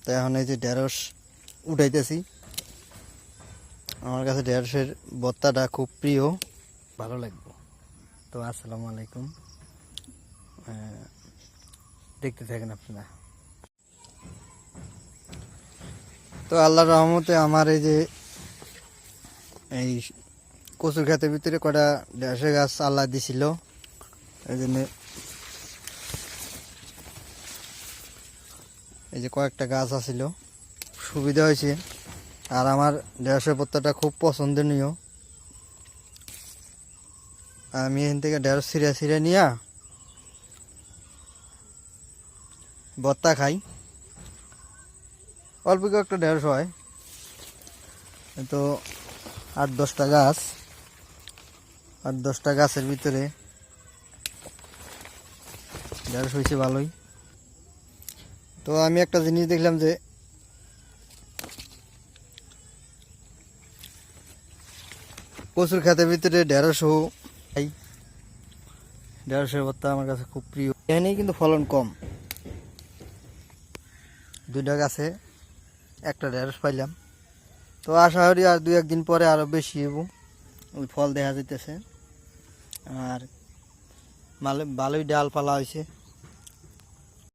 তো এখন এই যে ঢেঁড়স উঠাইতেছি। আমার কাছে ঢেঁড়সের ভর্তাটা খুব প্রিয়, ভালো লাগবে। তো আসসালামু আলাইকুম, দেখতে থাকেন আপনারা। তো আল্লাহর রহমতে আমার এই যে এই কচুর ক্ষেতের ভিতরে কটা ঢেঁড়সের গাছ আল্লাহ দিছিল, এই জন্য এই যে কয়েকটা গাছ আছিল, সুবিধা হয়েছে। আর আমার ঢেঁড়সের ভর্তাটা খুব পছন্দনীয়। আমি এখান থেকে ঢেঁড়স ছিঁড়ে ছিঁড়ে নিয়ে ভর্তা খাই। অল্প একটা ঢেঁড়স হয়, তো 8-10টা গাছ, 8-10টা গাছের ভিতরে ঢেঁড়স হয়েছে ভালোই। তো আমি একটা জিনিস দেখলাম যে কচুর ক্ষেতের ভিতরে ঢেঁড়সও খাই। ঢেঁড়সের ভর্তা আমার কাছে খুব প্রিয়। এখানেই কিন্তু ফলন কম, 2টা গাছে একটা ঢেঁড়স পাইলাম। তো আশা করি আর 2-1 দিন পরে আরো বেশি হবো, ওই ফল দেখা যাইতেছে। আর ভালোই ডালপালা হয়েছে।